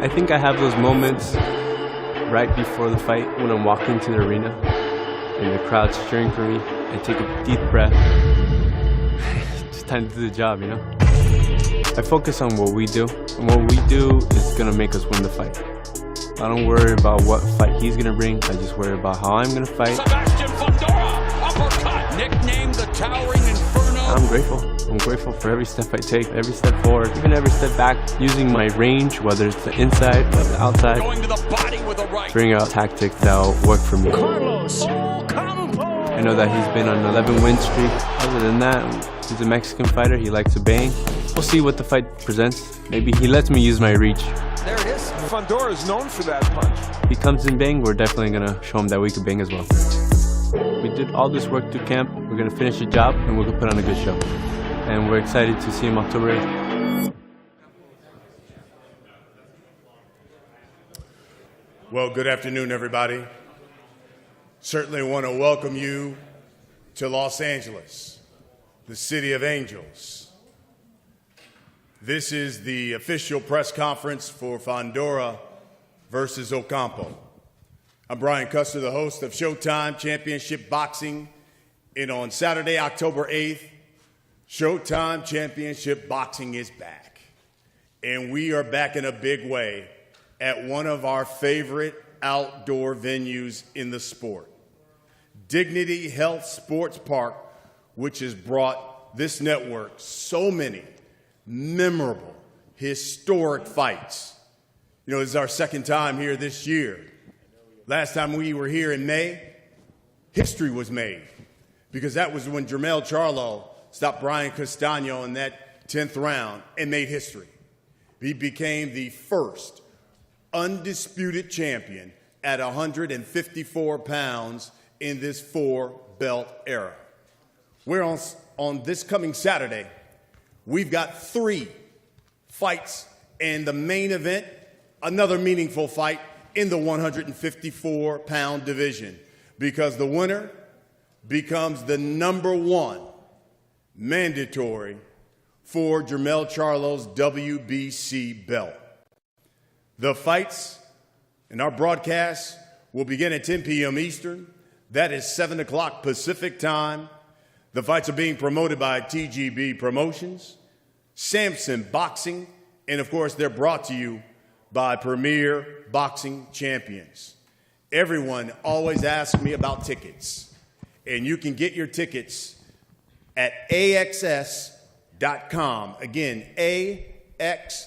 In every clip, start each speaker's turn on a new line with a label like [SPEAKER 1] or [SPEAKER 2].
[SPEAKER 1] I think I have those moments right before the fight when I'm walking to the arena and the crowd's cheering for me. I take a deep breath. It's time to do the job, you know? I focus on what we do, and what we do is gonna make us win the fight. I don't worry about what fight he's gonna bring, I just worry about how I'm gonna fight.
[SPEAKER 2] Sebastian Fundora, uppercut, nicknamed the Towering Inferno.
[SPEAKER 1] I'm grateful. I'm grateful for every step I take, every step forward, even every step back, using my range, whether it's the inside or the outside,
[SPEAKER 2] Going to the body with a right.
[SPEAKER 1] figuring out tactics that'll work for me.
[SPEAKER 2] Carlos Ocampo.
[SPEAKER 1] I know that he's been on an 11-win streak. Other than that, he's a Mexican fighter. He likes to bang. We'll see what the fight presents. Maybe he lets me use my reach.
[SPEAKER 3] There it is. Fundora is known for that punch.
[SPEAKER 1] He comes in bang, we're definitely going to show him that we can bang as well. We did all this work through camp. We're going to finish the job, and we're going to put on a good show. And we're excited to see him October 8th.
[SPEAKER 4] Well, good afternoon, everybody. Certainly want to welcome you to Los Angeles, the city of angels. This is the official press conference for Fundora versus Ocampo. I'm Brian Custer, the host of Showtime Championship Boxing. And on Saturday, October 8th, Showtime Championship Boxing is back. And we are back in a big way at one of our favorite outdoor venues in the sport, Dignity Health Sports Park, which has brought this network so many memorable, historic fights. You know, this is our second time here this year. Last time we were here in May, history was made, because that was when Jermell Charlo stopped Brian Castano in that 10th round and made history. He became the first undisputed champion at 154 pounds in this four-belt era. We're on this coming Saturday, we've got 3 fights, and the main event, another meaningful fight in the 154-pound division, because the winner becomes the #1 mandatory for Jermell Charlo's WBC belt. The fights and our broadcast will begin at 10 p.m. Eastern. That is 7 o'clock Pacific time. The fights are being promoted by TGB Promotions, Samson Boxing, and of course they're brought to you by Premier Boxing Champions. Everyone always asks me about tickets, and you can get your tickets at AXS.com. Again, AXS.com.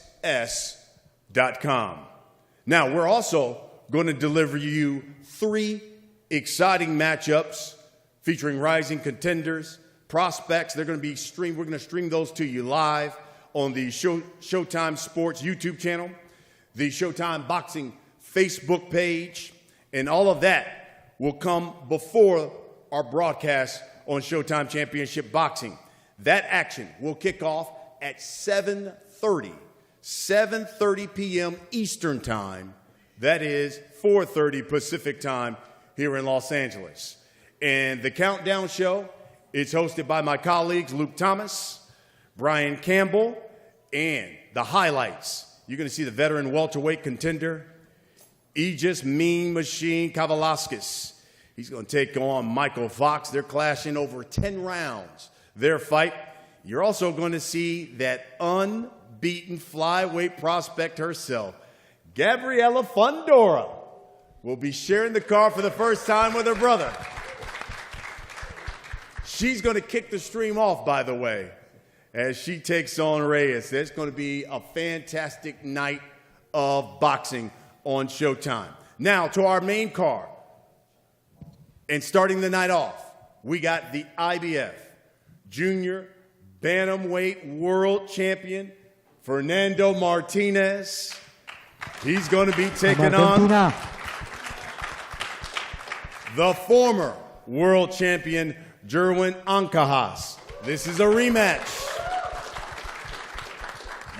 [SPEAKER 4] Now, we're also going to deliver you 3 exciting matchups featuring rising contenders, prospects. They're going to be streamed. We're going to stream those to you live on the Showtime Sports YouTube channel, the Showtime Boxing Facebook page, and all of that will come before our broadcast on Showtime Championship Boxing. That action will kick off at 7:30 p.m. Eastern Time. That is 4:30 Pacific Time here in Los Angeles. And the Countdown Show is hosted by my colleagues Luke Thomas, Brian Campbell, and the highlights. You're going to see the veteran welterweight contender, Aegis Mean Machine Kavalauskas. He's going to take on Michael Fox. They're clashing over 10 rounds, their fight. You're also going to see that unbeaten flyweight prospect herself, Gabriella Fundora, will be sharing the card for the first time with her brother. She's going to kick the stream off, by the way, as she takes on Reyes. It's going to be a fantastic night of boxing on Showtime. Now to our main card. And starting the night off, we got the IBF Junior Bantamweight World Champion, Fernando Martinez. He's going to be taking on the former world champion, Juan Ancajas. This is a rematch.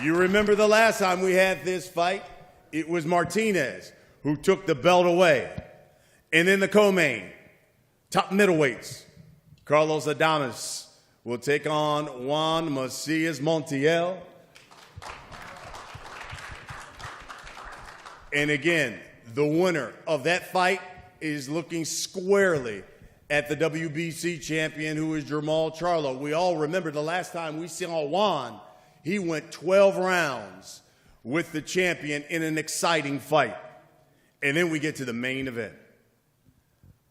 [SPEAKER 4] You remember the last time we had this fight? It was Martinez who took the belt away. And then the co-main, top middleweights, Carlos Ocampo will take on Juan Macias Montiel. And again, the winner of that fight is looking squarely at the WBC champion, who is Jermall Charlo. We all remember the last time we saw Juan, he went 12 rounds with the champion in an exciting fight. And then we get to the main event.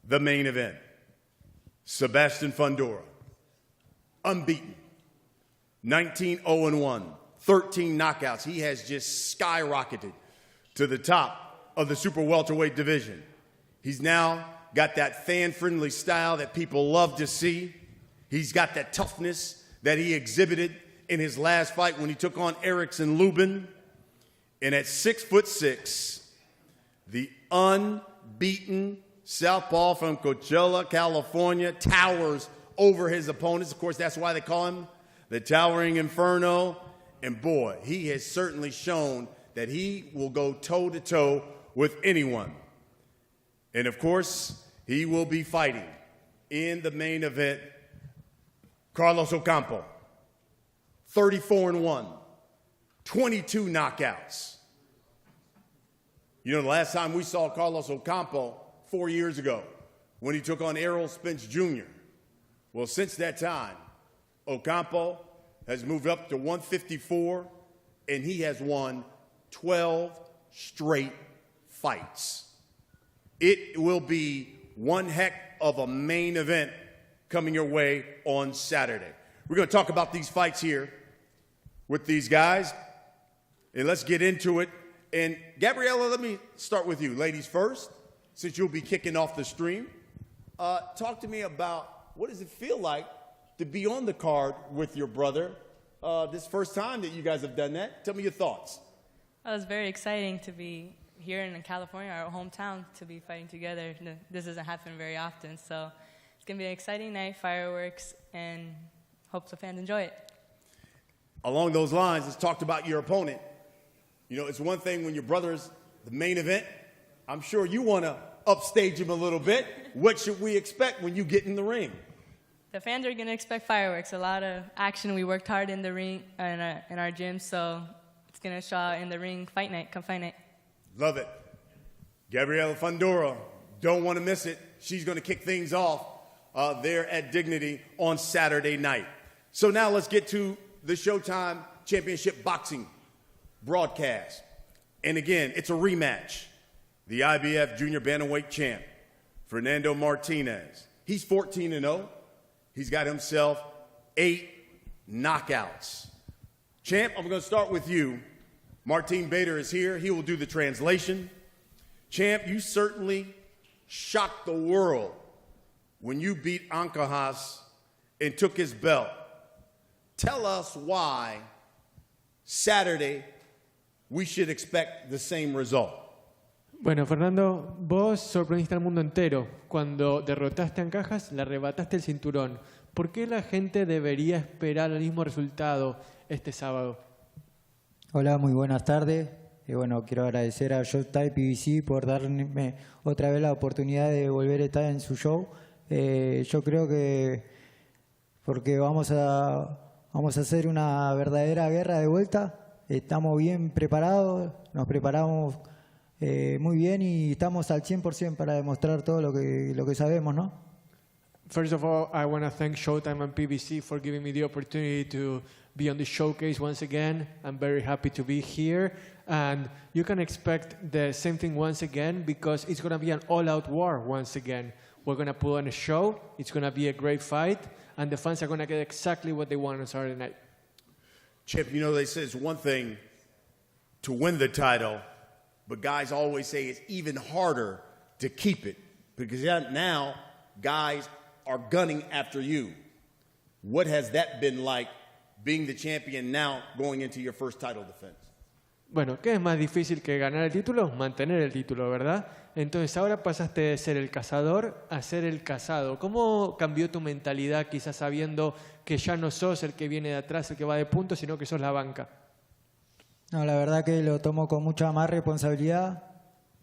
[SPEAKER 4] The main event. Sebastian Fundora, unbeaten, 19-0-1, 13 knockouts. He has just skyrocketed to the top of the super welterweight division. He's now got that fan-friendly style that people love to see. He's got that toughness that he exhibited in his last fight when he took on Erickson Lubin. And at 6'6", the unbeaten southpaw from Coachella, California, towers over his opponents. Of course, that's why they call him the Towering Inferno. And boy, he has certainly shown that he will go toe-to-toe with anyone. And of course, he will be fighting in the main event Carlos Ocampo, 34-1, 22 knockouts. You know, the last time we saw Carlos Ocampo 4 years ago when he took on Errol Spence Jr. Well, since that time, Ocampo has moved up to 154, and he has won 12 straight fights. It will be one heck of a main event coming your way on Saturday. We're going to talk about these fights here with these guys, and let's get into it. And Gabriella, let me start with you. Ladies first, since you'll be kicking off the stream. Talk to me about what does it feel like to be on the card with your brother this first time that you guys have done that. Tell me your thoughts.
[SPEAKER 5] It was very exciting to be here in California, our hometown, to be fighting together. This doesn't happen very often, so it's going to be an exciting night, fireworks, and hope the fans enjoy it.
[SPEAKER 4] Along those lines, let's talk about your opponent. You know, it's one thing when your brother's the main event. I'm sure you want to upstage him a little bit. What should we expect when you get in the ring?
[SPEAKER 5] The fans are going to expect fireworks, a lot of action. We worked hard in the ring, in our gym, so it's going to show out in the ring fight night, come fight night.
[SPEAKER 4] Love it. Gabriella Fundora, don't want to miss it. She's going to kick things off there at Dignity on Saturday night. So now let's get to the Showtime Championship Boxing broadcast. And again, it's a rematch. The IBF Junior Bantamweight champ, Fernando Martinez. He's 14-0. He's got himself 8 knockouts. Champ, I'm going to start with you. Martin Bader is here. He will do the translation. Champ, you certainly shocked the world when you beat Ancajas and took his belt. Tell us why Saturday we should expect the same result.
[SPEAKER 6] Bueno, Fernando, vos sorprendiste al mundo entero. Cuando derrotaste a Ancajas, le arrebataste el cinturón. ¿Por qué la gente debería esperar el mismo resultado este sábado?
[SPEAKER 7] Hola, muy buenas tardes. Bueno, quiero agradecer a SHOWTIME PBC por darme otra vez la oportunidad de volver a estar en su show. Yo creo que porque vamos a hacer una verdadera guerra de vuelta. Estamos bien preparados, nos preparamos muy bien y estamos al 100% para demostrar todo lo que sabemos, ¿no?
[SPEAKER 6] First of all, I want to thank Showtime and PBC for giving me the opportunity to be on the showcase once again. I'm very happy to be here. And you can expect the same thing once again because it's going to be an all-out war once again. We're going to put on a show. It's going to be a great fight. And the fans are going to get exactly what they want on Saturday night.
[SPEAKER 4] Chip, you know, they say it's one thing to win the title, but guys always say it's even harder to keep it because now guys are gunning after you. What has that been like being the champion now going into your first title defense?
[SPEAKER 6] Bueno, ¿qué es más difícil que ganar el título? Mantener el título, ¿verdad? Entonces ahora pasaste de ser el cazador a ser el cazado. ¿Cómo cambió tu mentalidad quizás sabiendo que ya no sos el que viene de atrás, el que va de punto, sino que sos la banca?
[SPEAKER 7] No, la verdad que lo tomo con mucha más responsabilidad.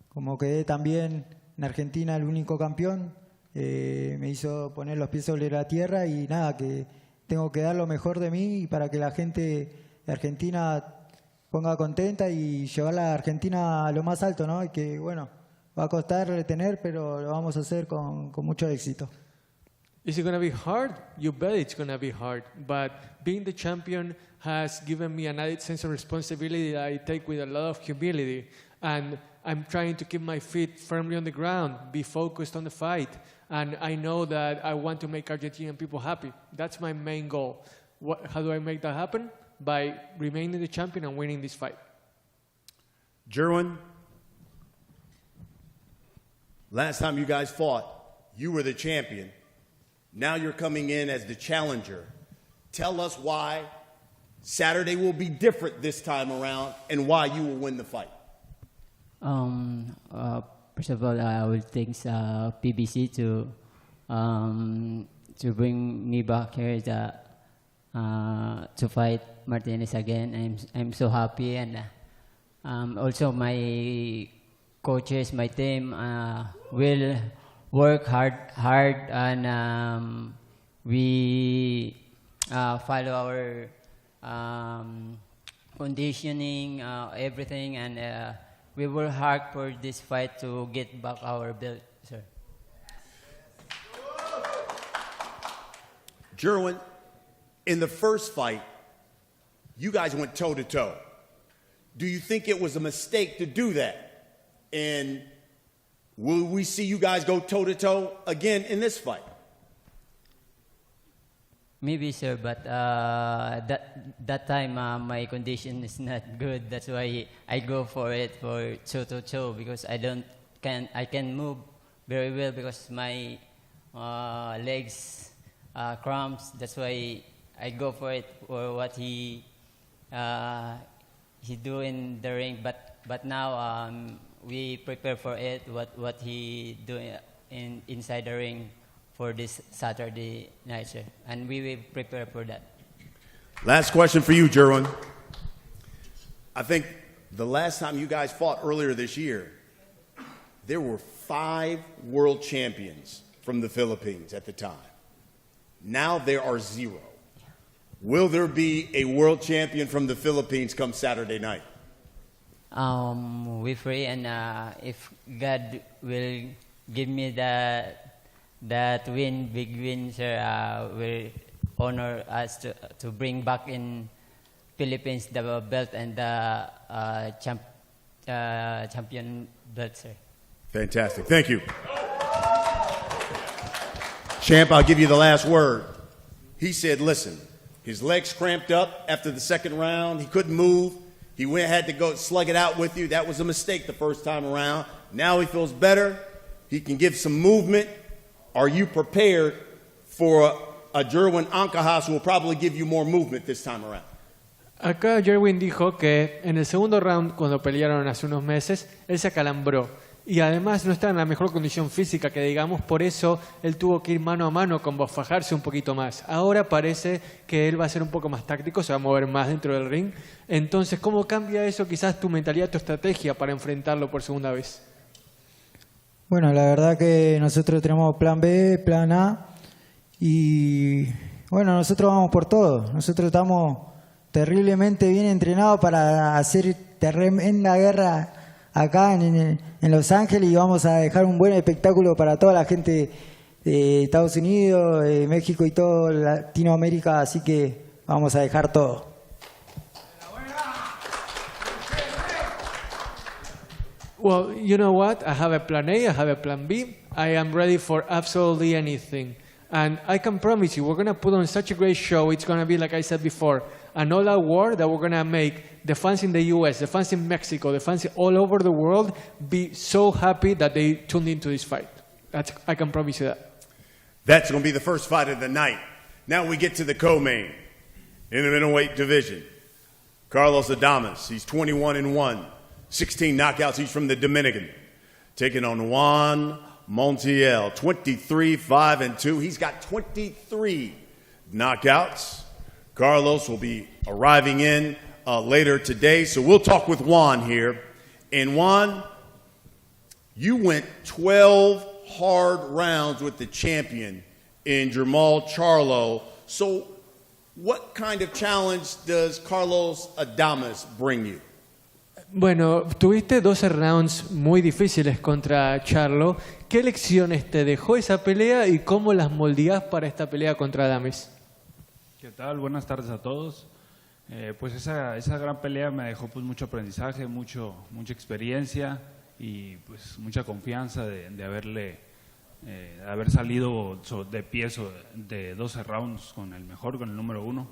[SPEAKER 7] Como quedé también en Argentina el único campeón, me hizo poner los pies sobre la tierra y nada, que tengo que dar lo mejor de mí y para que la gente de Argentina ponga contenta y llevar a la Argentina a lo más alto, ¿no? Y que, bueno, va a costar retener, pero lo vamos a hacer con mucho éxito.
[SPEAKER 6] Is it going to be hard? You bet it's going to be hard. But being the champion has given me an added sense of responsibility that I take with a lot of humility. And I'm trying to keep my feet firmly on the ground, be focused on the fight. And I know that I want to make Argentinian people happy. That's my main goal. How do I make that happen? By remaining the champion and winning this fight.
[SPEAKER 4] Juan, last time you guys fought, you were the champion. Now you're coming in as the challenger. Tell us why Saturday will be different this time around and why you will win the fight.
[SPEAKER 8] First of all, I will thank PBC to bring me back here to fight Martinez again. I'm so happy, and also my coaches, my team will work hard, and we follow our conditioning, everything, and we work hard for this fight to get back our belt, sir.
[SPEAKER 4] Juan, in the first fight, you guys went toe-to-toe. Do you think it was a mistake to do that? And will we see you guys go toe-to-toe again in this fight?
[SPEAKER 8] Maybe, sir, but that time my condition is not good. That's why I go for it for toe-to-toe, because I can move very well because my legs cramps. That's why I go for it for what he do in the ring. But now we prepare for it what he do inside the ring for this Saturday night, sir. And we will prepare for that.
[SPEAKER 4] Last question for you, Juan. I think the last time you guys fought earlier this year, there were 5 world champions from the Philippines at the time. Now there are 0. Will there be a world champion from the Philippines come Saturday night?
[SPEAKER 8] We pray, and if God will give me that win, big win, sir, will honor us to bring back in Philippines the belt and the champion belt, sir.
[SPEAKER 4] Fantastic. Thank you. Champ, I'll give you the last word. He said, listen, his legs cramped up after the second round. He couldn't move. He had to go slug it out with you. That was a mistake the first time around. Now he feels better. He can give some movement. Are you prepared for a Juan Ancajas who will probably give you more movement this time around?
[SPEAKER 6] Acá Jerwin dijo que en el segundo round, cuando pelearon hace unos meses, él se acalambró. Y además no está en la mejor condición física que digamos, por eso él tuvo que ir mano a mano con vos, fajarse un poquito más. Ahora parece que él va a ser un poco más táctico, se va a mover más dentro del ring. Entonces, ¿cómo cambia eso quizás tu mentalidad, tu estrategia para enfrentarlo por segunda vez?
[SPEAKER 7] Bueno, la verdad que nosotros tenemos plan B, plan A y bueno, nosotros vamos por todo. Nosotros estamos terriblemente bien entrenados para hacer tremenda guerra acá en Los Ángeles y vamos a dejar un buen espectáculo para toda la gente de Estados Unidos, de México y toda Latinoamérica, así que vamos a dejar todo.
[SPEAKER 6] Well, you know what? I have a plan A, I have a plan B. I am ready for absolutely anything. And I can promise you, we're going to put on such a great show. It's going to be, like I said before, an all-out war that we're going to make the fans in the U.S., the fans in Mexico, the fans all over the world be so happy that they tuned into this fight. I can promise you that.
[SPEAKER 4] That's going to be the first fight of the night. Now we get to the co-main in the middleweight division. Carlos Ocampo, he's 21-1, 16 knockouts. He's from the Dominican. Taking on Juan Montiel, 23-5-2. He's got 23 knockouts. Carlos will be arriving in later today, so we'll talk with Juan here. And Juan, you went 12 hard rounds with the champion in Jermall Charlo. So what kind of challenge does Carlos Adames bring you?
[SPEAKER 6] Bueno, tuviste 12 rounds muy difíciles contra Charlo. ¿Qué lecciones te dejó esa pelea y cómo las moldeás para esta pelea contra Adames?
[SPEAKER 9] ¿Qué tal? Buenas tardes a todos. Pues esa gran pelea me dejó pues mucho aprendizaje, mucha experiencia y pues mucha confianza de haber salido de pie de 12 rounds con el mejor, con el número 1.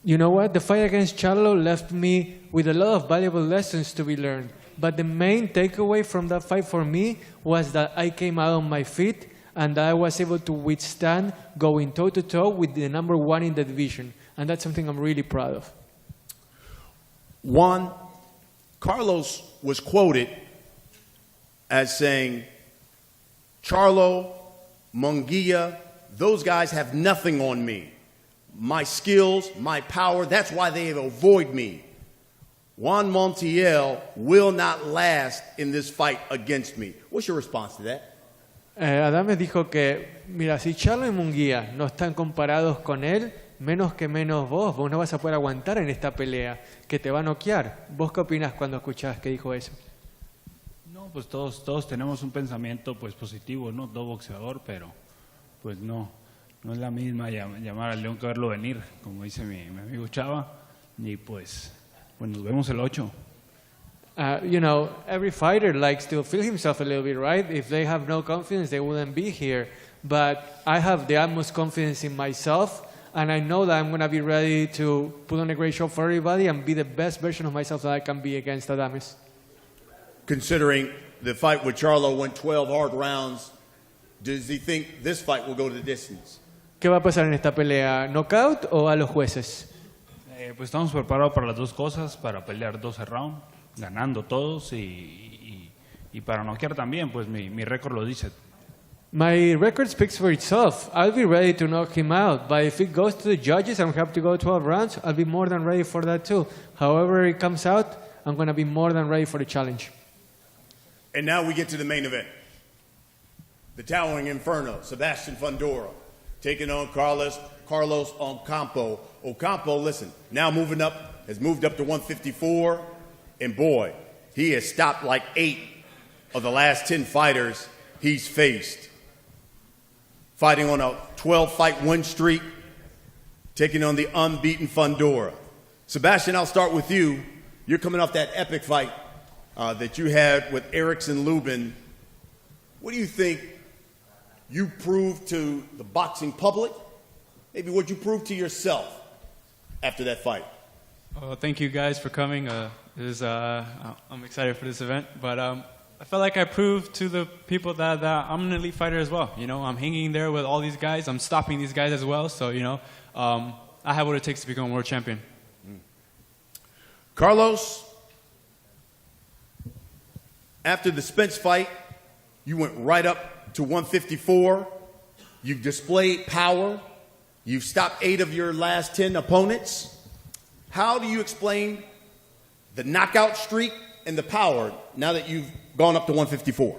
[SPEAKER 6] You know what? The fight against Charlo left me with a lot of valuable lessons to be learned. But the main takeaway from that fight for me was that I came out on my feet and that I was able to withstand going toe-to-toe with the number 1 in the division. And that's something I'm really proud of.
[SPEAKER 4] Juan, Carlos was quoted as saying, Charlo, Munguia, those guys have nothing on me. My skills, my power, that's why they avoid me. Juan Montiel will not last in this fight against me. What's your response to that?
[SPEAKER 6] Adames dijo que, mira, si Charlo y Munguia no están comparados con él, menos vos no vas a poder aguantar en esta pelea, que te va a noquear. ¿Vos qué opinás cuando escuchás que dijo eso?
[SPEAKER 9] No, pues todos tenemos un pensamiento pues positivo, ¿no? Todo boxeador, pero pues no es la misma llamar al león que verlo venir, como dice mi amigo Chava, y pues nos vemos el 8.
[SPEAKER 6] You know, every fighter likes to feel himself a little bit, right? If they have no confidence, they wouldn't be here. But I have the utmost confidence in myself, and I know that I'm going to be ready to put on a great show for everybody and be the best version of myself that I can be against Adames.
[SPEAKER 4] Considering the fight with Charlo went 12 hard rounds, does he think this fight will go to the distance?
[SPEAKER 6] ¿Qué va a pasar en esta pelea? ¿Knockout o a los jueces?
[SPEAKER 9] Pues estamos preparados para las dos cosas, para pelear 12 rounds, ganando todos y para noquear también, pues mi récord lo dice.
[SPEAKER 6] My record speaks for itself. I'll be ready to knock him out, but if it goes to the judges and we have to go 12 rounds, I'll be more than ready for that too. However it comes out, I'm going to be more than ready for the challenge.
[SPEAKER 4] And now we get to the main event. The towering inferno, Sebastian Fundora, taking on Carlos Ocampo. Ocampo, listen, now has moved up to 154, and boy, he has stopped like 8 of the last 10 fighters he's faced. Fighting on a 12-fight win streak, taking on the unbeaten Fundora. Sebastian, I'll start with you. You're coming off that epic fight that you had with Erickson Lubin. What do you think you proved to the boxing public? Maybe what you proved to yourself after that fight?
[SPEAKER 10] Thank you guys for coming. I'm excited for this event, but I felt like I proved to the people that I'm an elite fighter as well. You know, I'm hanging there with all these guys. I'm stopping these guys as well. So, you know, I have what it takes to become a world champion.
[SPEAKER 4] Carlos, after the Spence fight, you went right up to 154. You've displayed power. You've stopped 8 of your last 10 opponents. How do you explain the knockout streak and the power now that you've gone up to 154?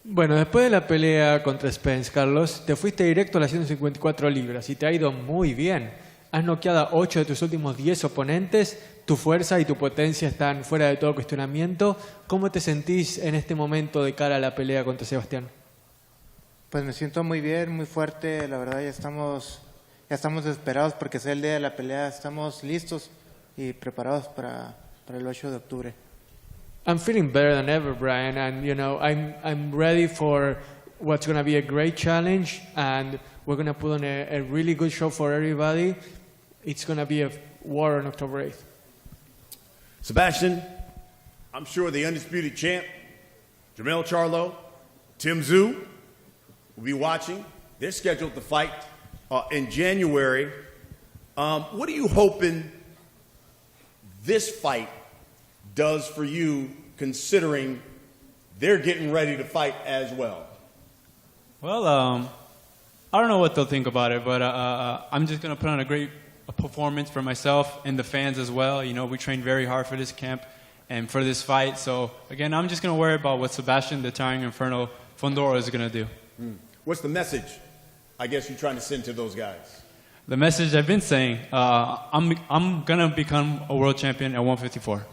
[SPEAKER 6] Bueno, después de la pelea contra Spence, Carlos, te fuiste directo a las 154 libras y te ha ido muy bien. Has noqueado a 8 de tus últimos 10 oponentes, tu fuerza y tu potencia están fuera de todo cuestionamiento. ¿Cómo te sentís en este momento de cara a la pelea contra Sebastián?
[SPEAKER 11] Pues me siento muy bien, muy fuerte, la verdad ya estamos esperados porque es el día de la pelea, estamos listos y preparados para el 8 de octubre.
[SPEAKER 6] I'm feeling better than ever, Brian, and you know, I'm ready for what's going to be a great challenge, and we're going to put on a really good show for everybody. It's going to be a war on October 8th.
[SPEAKER 4] Sebastian, I'm sure the undisputed champ, Jermell Charlo, Tim Tszyu, will be watching. They're scheduled to fight in January. What are you hoping this fight does for you, considering they're getting ready to fight as well?
[SPEAKER 10] Well, I don't know what they'll think about it, but I'm just going to put on a great performance for myself and the fans as well. You know, we trained very hard for this camp and for this fight. So, again, I'm just going to worry about what Sebastian, the Towering Inferno, Fundora is going to do.
[SPEAKER 4] What's the message, I guess, you're trying to send to those guys?
[SPEAKER 10] the message I've been saying, I'm gonna become a world champion at 154.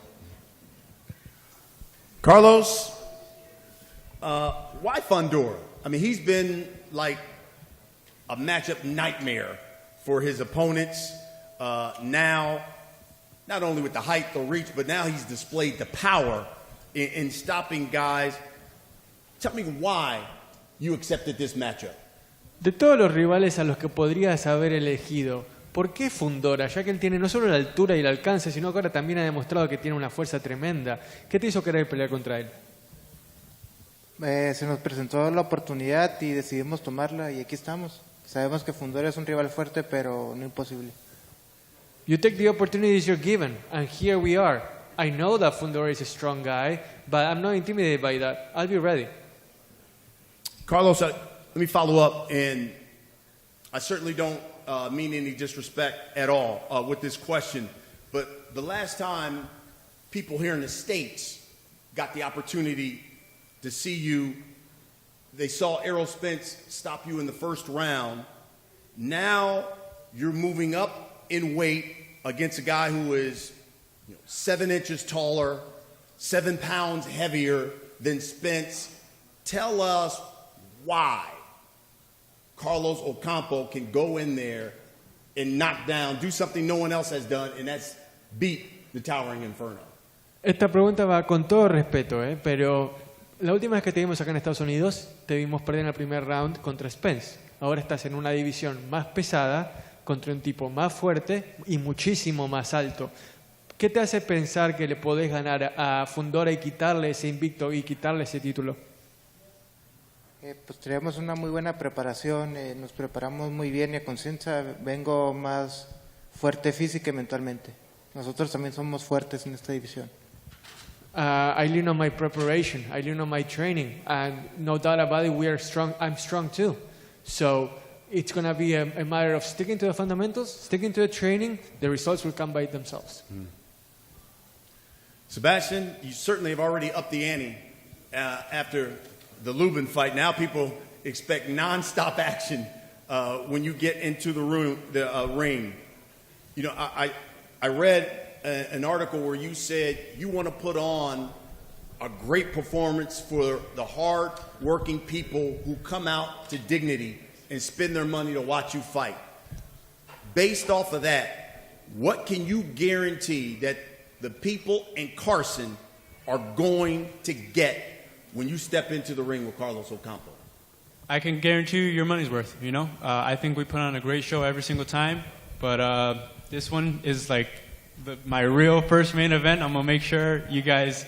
[SPEAKER 4] Carlos, why Fundora? I mean, he's been like a matchup nightmare for his opponents. Now, not only with the height, the reach, but now he's displayed the power in stopping guys. Tell me why you accepted this matchup.
[SPEAKER 6] De todos los rivales a los que podrías haber elegido, ¿por qué Fundora? Ya que él tiene no solo la altura y el alcance, sino que ahora también ha demostrado que tiene una fuerza tremenda. ¿Qué te hizo querer pelear contra él?
[SPEAKER 11] Se nos presentó la oportunidad y decidimos tomarla y aquí estamos. Sabemos que Fundora es un rival fuerte, pero no imposible.
[SPEAKER 6] You take the opportunities you're given, and here we are. I know that Fundora is a strong guy, but I'm not intimidated by that. I'll be ready.
[SPEAKER 4] Carlos, let me follow up, and I certainly don't mean any disrespect at all with this question, but the last time people here in the States got the opportunity to see you, they saw Errol Spence stop you in the first round. Now you're moving up in weight against a guy who is 7 inches taller, 7 pounds heavier than Spence. Tell us why Carlos Ocampo can go in there and knock down, do something no one else has done, and that's beat the Towering Inferno.
[SPEAKER 6] Esta pregunta va con todo respeto, pero la última vez que te vimos acá en Estados Unidos, te vimos perder en el primer round contra Spence. Ahora estás en una división más pesada, contra un tipo más fuerte y muchísimo más alto. ¿Qué te hace pensar que le podés ganar a Fundora y quitarle ese invicto y quitarle ese título?
[SPEAKER 11] Pues tenemos una muy buena preparación, nos preparamos muy bien y a conciencia vengo más fuerte física y mentalmente. Nosotros también somos fuertes en esta división.
[SPEAKER 6] I lean on my preparation, I lean on my training, and no doubt about it, we are strong. I'm strong too. So it's going to be a matter of sticking to the fundamentals, sticking to the training. The results will come by themselves.
[SPEAKER 4] Sebastian, you certainly have already upped the ante after the Lubin fight. Now people expect non-stop action when you get into the ring. You know, I read an article where you said you want to put on a great performance for the hard-working people who come out to Dignity and spend their money to watch you fight. Based off of that, what can you guarantee that the people in Carson are going to get when you step into the ring with Carlos Ocampo?
[SPEAKER 10] I can guarantee you your money's worth, you know? I think we put on a great show every single time, but this one is like my real first main event. I'm going to make sure you guys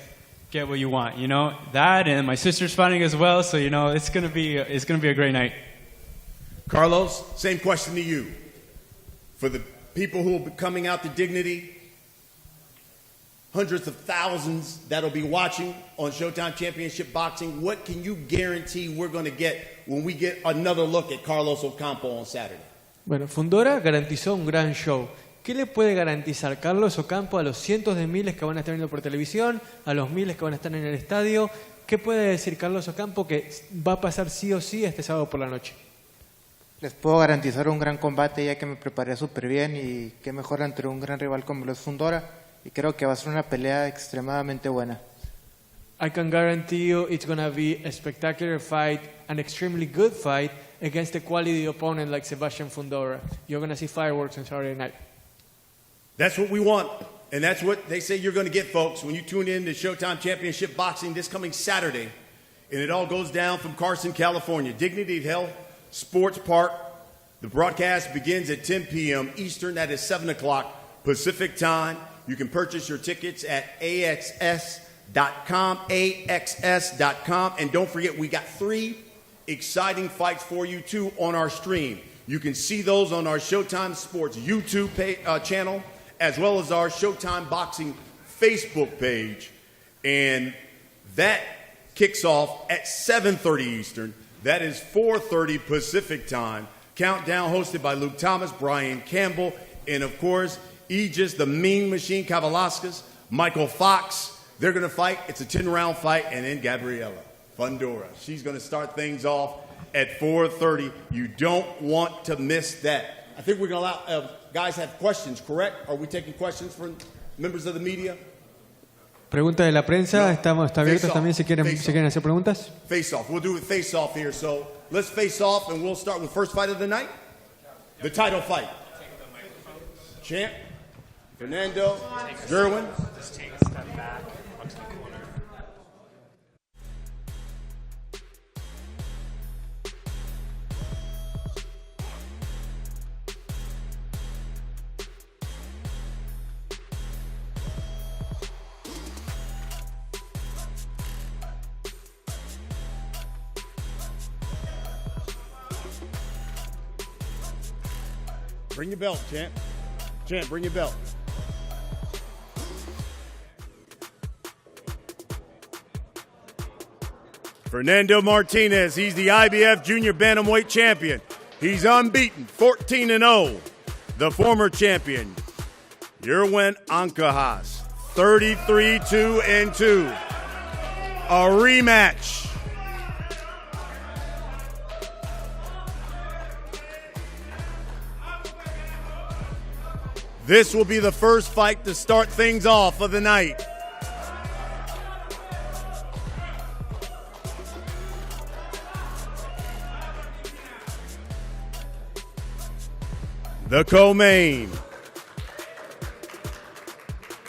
[SPEAKER 10] get what you want, you know? That, and my sister's fighting as well, so, you know, it's going to be a great night.
[SPEAKER 4] Carlos, same question to you. For the people who will be coming out to Dignity, hundreds of thousands that'll be watching on Showtime Championship Boxing, what can you guarantee we're going to get when we get another look at Carlos Ocampo on Saturday?
[SPEAKER 6] Bueno, Fundora garantizó un gran show. ¿Qué le puede garantizar Carlos Ocampo a los cientos de miles que van a estar viendo por televisión, a los miles que van a estar en el estadio? ¿Qué puede decir Carlos Ocampo que va a pasar sí o sí este sábado por la noche?
[SPEAKER 11] Les puedo garantizar un gran combate ya que me preparé súper bien y qué mejor entre un gran rival como lo es Fundora y creo que va a ser una pelea extremadamente buena.
[SPEAKER 6] I can guarantee you it's going to be a spectacular fight, an extremely good fight against a quality opponent like Sebastian Fundora. You're going to see fireworks on Saturday night.
[SPEAKER 4] That's what we want, and that's what they say you're going to get, folks, when you tune in to Showtime Championship Boxing this coming Saturday. And it all goes down from Carson, California. Dignity Health Sports Park. The broadcast begins at 10 p.m. Eastern. That is 7 o'clock Pacific time. You can purchase your tickets at AXS.com, AXS.com. And don't forget, we got 3 exciting fights for you, too, on our stream. You can see those on our Showtime Sports YouTube channel, as well as our Showtime Boxing Facebook page. And that kicks off at 7:30 Eastern. That is 4:30 Pacific time. Countdown hosted by Luke Thomas, Brian Campbell, and of course, Aegis, the Mean Machine Kavalauskas, Michael Fox. They're going to fight. It's a 10-round fight. And then Gabriella Fundora. She's going to start things off at 4:30. You don't want to miss that. I think we're going to allow guys have questions, correct? Are we taking questions from members of the media?
[SPEAKER 6] Preguntas de la prensa, está abiertos también si quieren hacer preguntas.
[SPEAKER 4] Face off. We'll do a face off here. So let's face off, and we'll start with first fight of the night, the title fight. Champ, Fernando, Jerwin.
[SPEAKER 12] Just take a step back onto the corner.
[SPEAKER 4] Bring your belt, Champ. Champ, bring your belt. Fernando Martinez, he's the IBF Junior Bantamweight Champion. He's unbeaten, 14-0. The former champion, Juan Ancajas, 33-2-2. A rematch. This will be the first fight to start things off of the night. The co-main,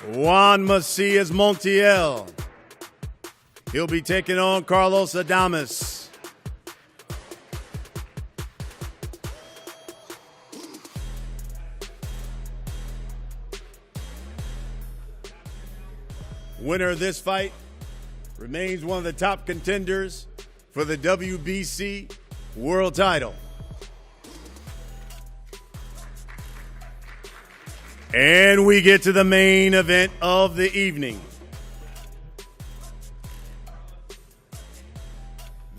[SPEAKER 4] Juan Macias Montiel. He'll be taking on Carlos Ocampo. Winner of this fight remains one of the top contenders for the WBC world title. And we get to the main event of the evening.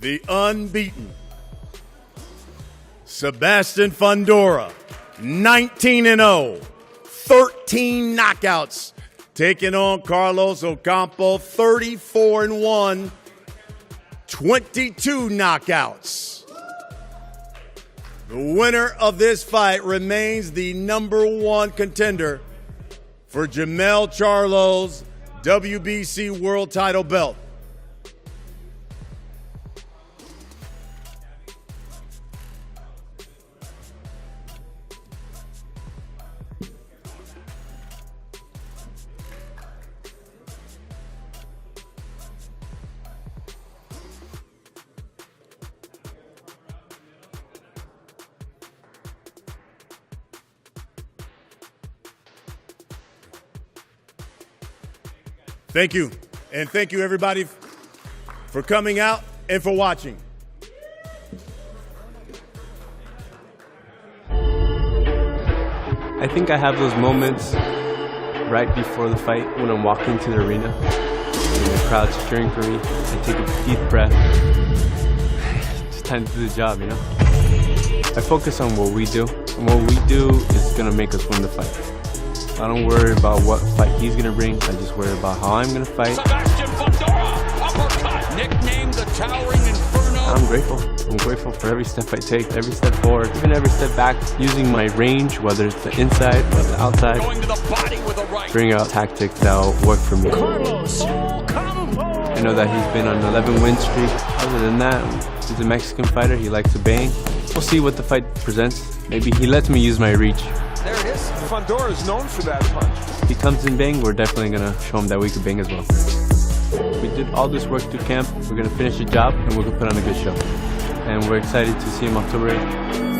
[SPEAKER 4] The unbeaten Sebastian Fundora, 19-0, 13 knockouts, taking on Carlos Ocampo, 34-1, 22 knockouts. The winner of this fight remains the #1 contender for Jermell Charlo's WBC world title belt. Thank you. And thank you, everybody, for coming out and for watching.
[SPEAKER 1] I think I have those moments right before the fight when I'm walking to the arena and the crowd's cheering for me. I take a deep breath. It's time to do the job, you know? I focus on what we do, and what we do is going to make us win the fight. I don't worry about what fight he's going to bring. I just worry about how I'm going to fight.
[SPEAKER 2] Sebastian Fundora, uppercut, nicknamed the Towering Inferno.
[SPEAKER 1] I'm grateful. I'm grateful for every step I take, every step forward, even every step back, using my range, whether it's the inside or the outside,
[SPEAKER 2] Going to the body with a right.
[SPEAKER 1] bring out tactics that will work for me.
[SPEAKER 2] Carlos Ocampo.
[SPEAKER 1] I know that he's been on an 11-win streak. Other than that, he's a Mexican fighter. He likes to bang. We'll see what the fight presents. Maybe he lets me use my reach.
[SPEAKER 3] There it is. Fundora is known for that punch.
[SPEAKER 1] If he comes in bang, we're definitely going to show him that we can bang as well. We did all this work through camp. We're going to finish the job, and we're going to put on a good show. And we're excited to see him October 8th.